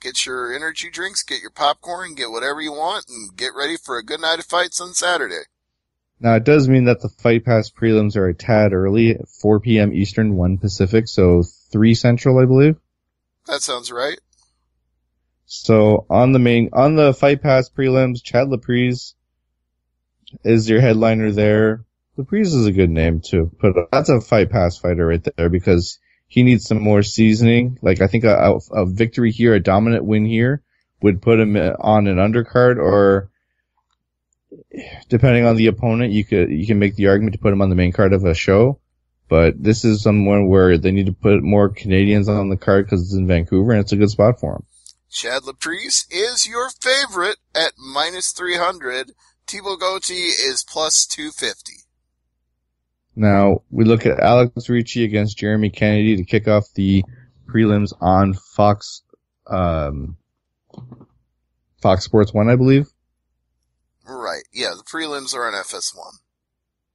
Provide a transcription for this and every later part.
Get your energy drinks, get your popcorn, get whatever you want, and get ready for a good night of fights on Saturday. Now, it does mean that the Fight Pass prelims are a tad early, 4 p.m. Eastern, 1 Pacific, so 3 Central, I believe. That sounds right. So on the Fight Pass prelims, Chad Laprise is your headliner there. Laprise is a good name too, but that's a Fight Pass fighter right there because he needs some more seasoning. Like I think a victory here, a dominant win here would put him on an undercard, or depending on the opponent, you can make the argument to put him on the main card of a show. But this is someone where they need to put more Canadians on the card because it's in Vancouver and it's a good spot for him. Chad Laprise is your favorite at -300. Thibaut Gauthier is +250. Now, we look at Alex Ricci against Jeremy Kennedy to kick off the prelims on Fox Sports 1, I believe. Right, yeah, the prelims are on FS1.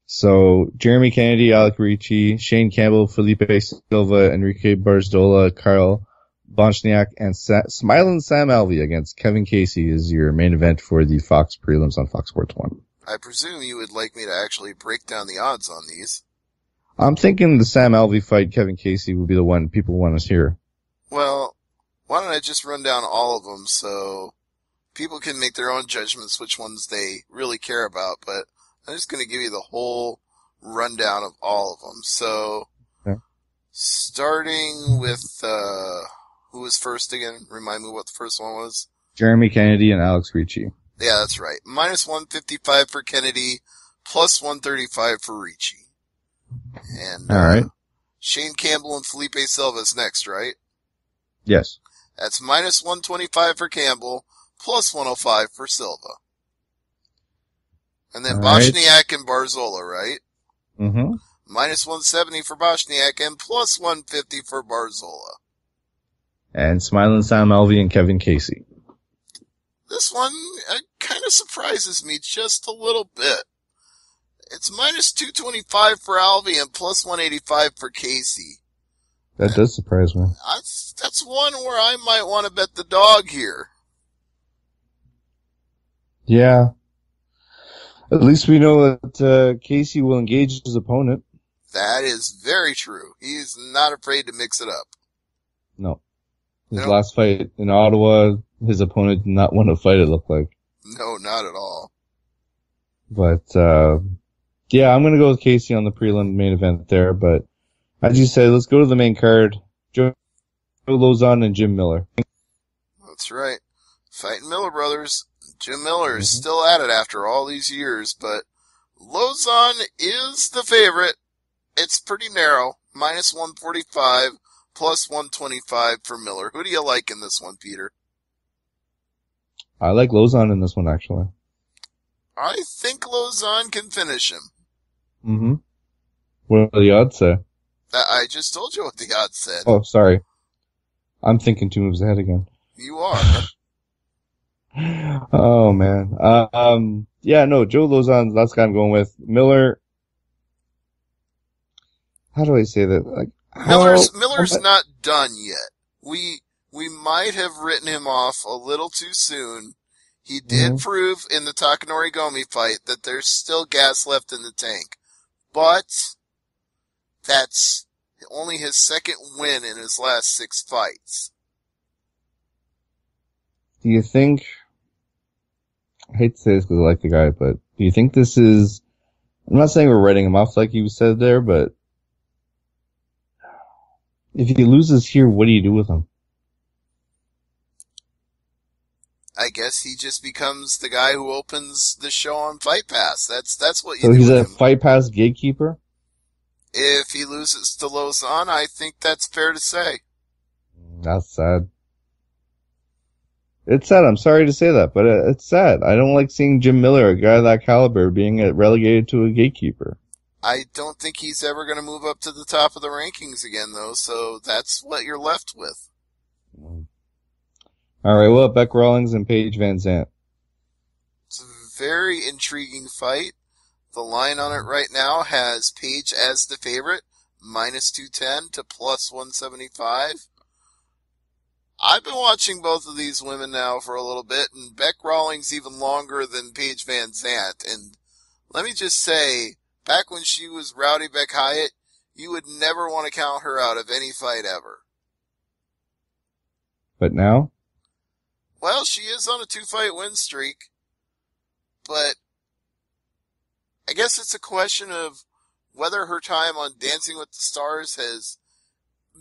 So, Jeremy Kennedy, Alex Ricci, Shane Campbell, Felipe Silva, Enrique Barzola, Carl Bonchniak, and Smiling Sam Alvey against Kevin Casey is your main event for the Fox prelims on Fox Sports 1. I presume you would like me to actually break down the odds on these. I'm thinking the Sam Alvey fight, Kevin Casey, would be the one people want to hear. Well, why don't I just run down all of them so people can make their own judgments which ones they really care about, but I'm just going to give you the whole rundown of all of them. So, okay. Starting with, who was first again? Remind me what the first one was. Jeremy Kennedy and Alex Ricci. Yeah, that's right. -155 for Kennedy, +135 for Ricci. And, all right. Shane Campbell and Felipe Silva's next, right? Yes. That's -125 for Campbell, +105 for Silva. And then Bonchniak and Barzola, right? Mm-hmm. -170 for Bonchniak and +150 for Barzola. And Smiling Sam Alvey and Kevin Casey. This one kind of surprises me just a little bit. It's -225 for Alvey and +185 for Casey. That does surprise me. That's one where I might want to bet the dog here. Yeah. At least we know that Casey will engage his opponent. That is very true. He's not afraid to mix it up. No. His last fight in Ottawa, his opponent did not want to fight, it looked like. No, not at all. But, yeah, I'm gonna go with Casey on the prelim main event there, but as you say, let's go to the main card. Joe Lauzon and Jim Miller. That's right. Fighting Miller brothers. Jim Miller is still at it after all these years, but Lauzon is the favorite. It's pretty narrow. -145, +125 for Miller. Who do you like in this one, Peter? I like Lauzon in this one, actually. I think Lauzon can finish him. Mm-hmm. What do the odds say? I just told you what the odds said. Oh, sorry. I'm thinking 2 moves ahead again. You are. Oh, man. Yeah, no, Joe Lauzon, that's the guy I'm going with. Miller, how do I say that? Like, Miller's not done yet. We might have written him off a little too soon. He did prove in the Takanori Gomi fight that there's still gas left in the tank. But that's only his second win in his last 6 fights. Do you think, I hate to say this because I like the guy, but do you think this is, I'm not saying we're writing him off like you said there, but if he loses here, what do you do with him? I guess he just becomes the guy who opens the show on Fight Pass. That's what you so do he's with a him. Fight Pass gatekeeper? If he loses to Lauzon, I think that's fair to say. That's sad. It's sad. I'm sorry to say that, but it's sad. I don't like seeing Jim Miller, a guy of that caliber, being relegated to a gatekeeper. I don't think he's ever going to move up to the top of the rankings again, though, so that's what you're left with. All right, well, Beck Rawlings and Paige Van Zandt. It's a very intriguing fight. The line on it right now has Paige as the favorite, -210 to +175. I've been watching both of these women now for a little bit, and Beck Rawlings even longer than Paige Van Zandt. And let me just say, back when she was Rowdy Beck Hyatt, you would never want to count her out of any fight ever. But now? Well, she is on a 2-fight win streak, but I guess it's a question of whether her time on Dancing with the Stars has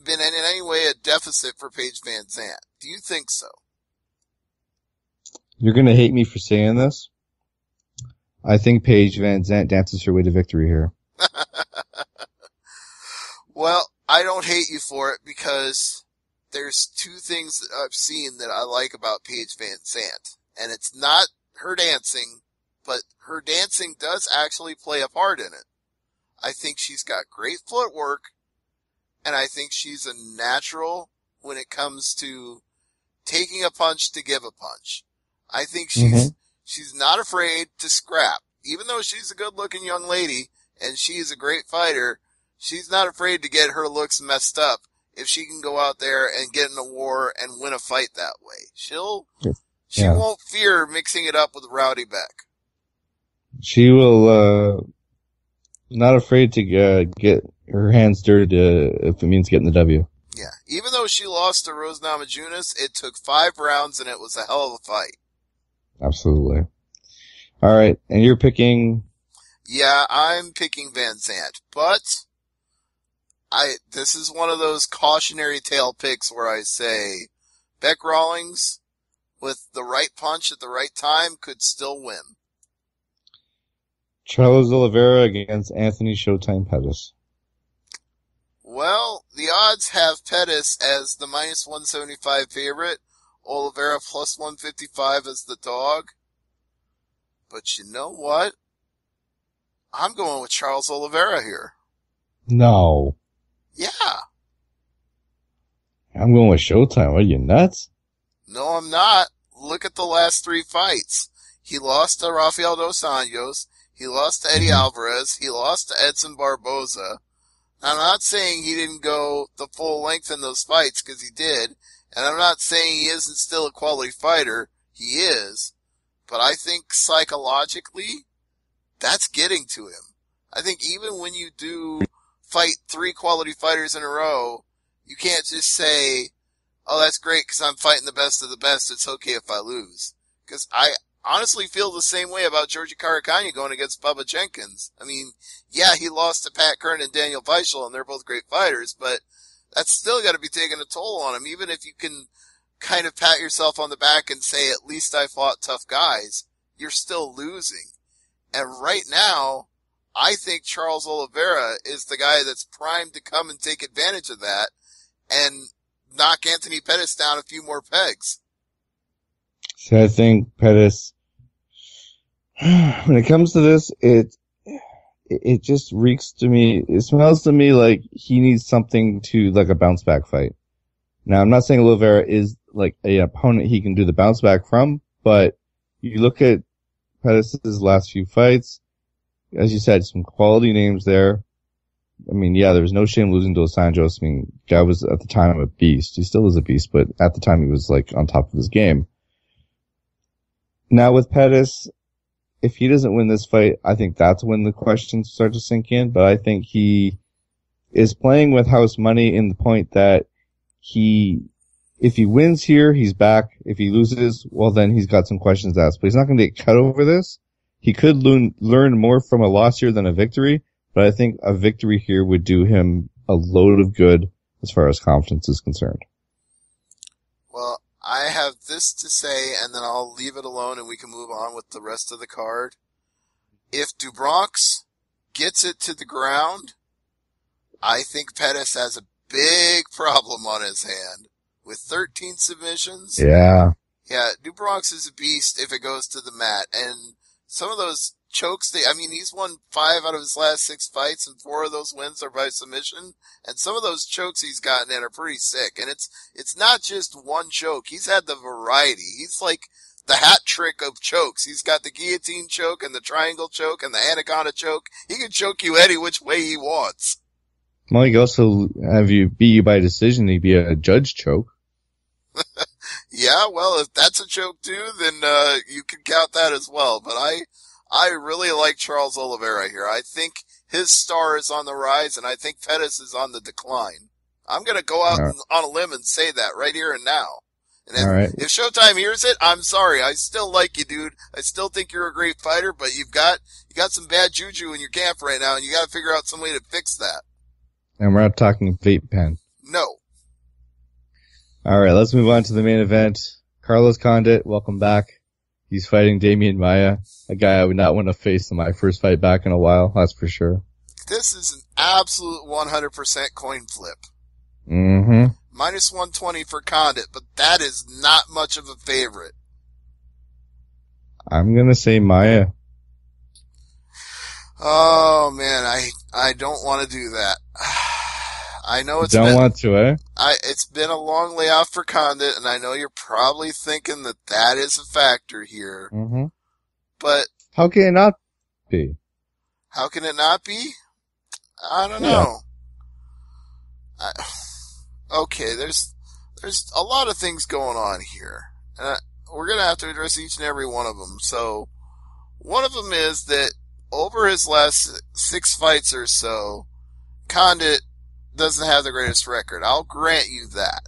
been in any way a deficit for Paige Van Zandt. Do you think so? You're going to hate me for saying this. I think Paige Van Zandt dances her way to victory here. Well, I don't hate you for it because there's two things that I've seen that I like about Paige Van Zandt. And it's not her dancing, but her dancing does actually play a part in it. I think she's got great footwork, and I think she's a natural when it comes to taking a punch to give a punch. I think she's not afraid to scrap. Even though she's a good-looking young lady, and she is a great fighter, she's not afraid to get her looks messed up if she can go out there and get in a war and win a fight that way. She won't fear mixing it up with Rowdy Beck. She will, not afraid to get her hands dirty if it means getting the W. Yeah. Even though she lost to Rose Namajunas, it took 5 rounds and it was a hell of a fight. Absolutely. All right. And you're picking? Yeah, I'm picking Van Zandt, but this is one of those cautionary tale picks where I say Beck Rawlings with the right punch at the right time could still win. Charles Oliveira against Anthony Showtime Pettis. Well, the odds have Pettis as the minus 175 favorite, Oliveira plus 155 as the dog. But you know what? I'm going with Charles Oliveira here. No. Yeah. I'm going with Showtime. Are you nuts? No, I'm not. Look at the last 3 fights. He lost to Rafael Dos Anjos. He lost to Eddie Alvarez. He lost to Edson Barboza. I'm not saying he didn't go the full length in those fights, because he did. And I'm not saying he isn't still a quality fighter. He is. But I think psychologically, that's getting to him. I think even when you do fight 3 quality fighters in a row, you can't just say, oh, that's great because I'm fighting the best of the best. It's okay if I lose. Because I honestly feel the same way about Georgi Karakanya going against Bubba Jenkins. I mean, yeah, he lost to Pat Kern and Daniel Feischl, and they're both great fighters, but that's still got to be taking a toll on him. Even if you can kind of pat yourself on the back and say, at least I fought tough guys, you're still losing. And right now, I think Charles Oliveira is the guy that's primed to come and take advantage of that and knock Anthony Pettis down a few more pegs. So I think Pettis, when it comes to this, it just reeks to me, it smells to me like he needs something to, like a bounce back fight. Now, I'm not saying Oliveira is like an opponent he can do the bounce back from, but you look at Pettis' last few fights, as you said, some quality names there. I mean, yeah, there was no shame losing to Dos Anjos. I mean, guy was at the time a beast. He still is a beast, but at the time he was like on top of his game. Now with Pettis, if he doesn't win this fight, I think that's when the questions start to sink in, but I think he is playing with house money in the point that if he wins here, he's back. If he loses, well, then he's got some questions asked, but he's not going to get cut over this. He could learn more from a loss here than a victory, but I think a victory here would do him a load of good as far as confidence is concerned. Well, I have this to say, and then I'll leave it alone and we can move on with the rest of the card. If Dubronx gets it to the ground, I think Pettis has a big problem on his hand. With 13 submissions. Yeah. Yeah, Dubronx is a beast if it goes to the mat. And some of those chokes, he's won 5 out of his last 6 fights, and 4 of those wins are by submission. And some of those chokes he's gotten in are pretty sick. And it's not just one choke. He's had the variety. He's like the hat trick of chokes. He's got the guillotine choke and the triangle choke and the anaconda choke. He can choke you any which way he wants. Well, he could also have you beat you by decision. He'd be a judge choke. Yeah, well, if that's a joke too, then you can count that as well. But I really like Charles Oliveira here. I think his star is on the rise, and I think Pettis is on the decline. I'm going to go out on a limb and say that right here and now. And if Showtime hears it, I'm sorry. I still like you, dude. I still think you're a great fighter, but you got some bad juju in your camp right now, and you got to figure out some way to fix that. And we're not talking vape pen. No. All right, let's move on to the main event. Carlos Condit, welcome back. He's fighting Damian Maia, a guy I would not want to face in my first fight back in a while, that's for sure. This is an absolute 100% coin flip. Mm-hmm. Minus 120 for Condit, but that is not much of a favorite. I'm going to say Maia. Oh, man, I don't want to do that. I know it's it's been a long layoff for Condit, and I know you're probably thinking that is a factor here. Mm-hmm. But how can it not be? How can it not be? I don't know. Okay, there's a lot of things going on here, and we're gonna have to address each and every one of them. So, one of them is that over his last 6 fights or so, Condit doesn't have the greatest record. I'll grant you that.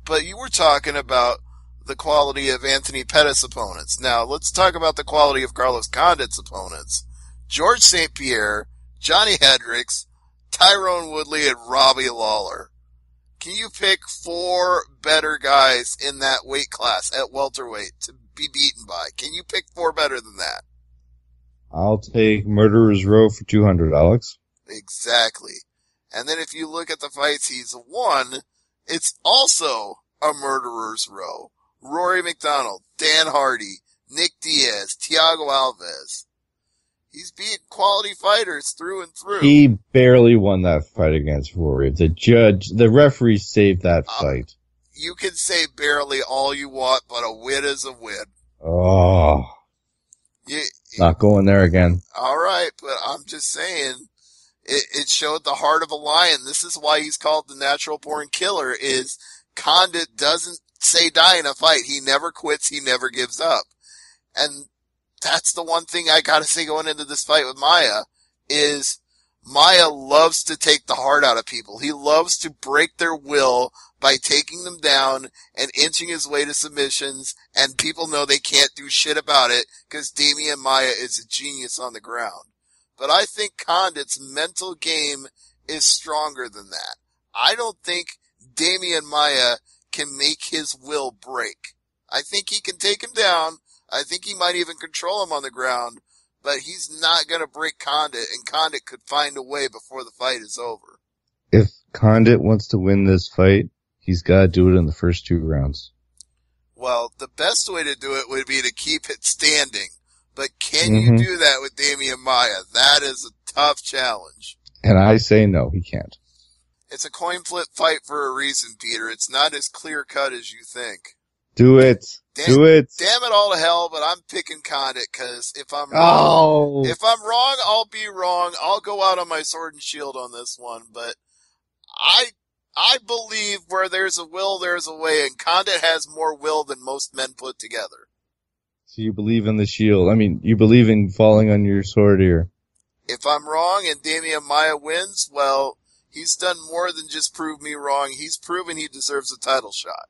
But you were talking about the quality of Anthony Pettis' opponents. Now, let's talk about the quality of Carlos Condit's opponents. George St. Pierre, Johnny Hendricks, Tyrone Woodley, and Robbie Lawler. Can you pick 4 better guys in that weight class at welterweight to be beaten by? Can you pick 4 better than that? I'll take Murderer's Row for $200, Alex. Exactly. And then if you look at the fights he's won, it's also a murderer's row. Rory McDonald, Dan Hardy, Nick Diaz, Thiago Alves. He's beat quality fighters through and through. He barely won that fight against Rory. The referee saved that fight. You can say barely all you want, but a win is a win. Oh. Not going there again. All right, but I'm just saying, it showed the heart of a lion. This is why he's called the natural born killer, is Condit doesn't say die in a fight. He never quits. He never gives up. And that's the one thing I gotta say going into this fight with Maia, is Maia loves to take the heart out of people. He loves to break their will by taking them down and inching his way to submissions, and people know they can't do shit about it because Damian Maia is a genius on the ground. But I think Condit's mental game is stronger than that. I don't think Damian Maia can make his will break. I think he can take him down. I think he might even control him on the ground, but he's not going to break Condit, and Condit could find a way before the fight is over. If Condit wants to win this fight, he's got to do it in the first 2 rounds. Well, the best way to do it would be to keep it standing. But can you do that with Damian Maia? That is a tough challenge. And I say no, he can't. It's a coin flip fight for a reason, Peter. It's not as clear cut as you think. Do it. Do it. Damn it all to hell, but I'm picking Condit, because if I'm wrong, I'll be wrong. I'll go out on my sword and shield on this one, but I believe where there's a will, there's a way, and Condit has more will than most men put together. So you believe in the shield. I mean, you believe in falling on your sword here. If I'm wrong and Damian Maia wins, well, he's done more than just prove me wrong. He's proven he deserves a title shot.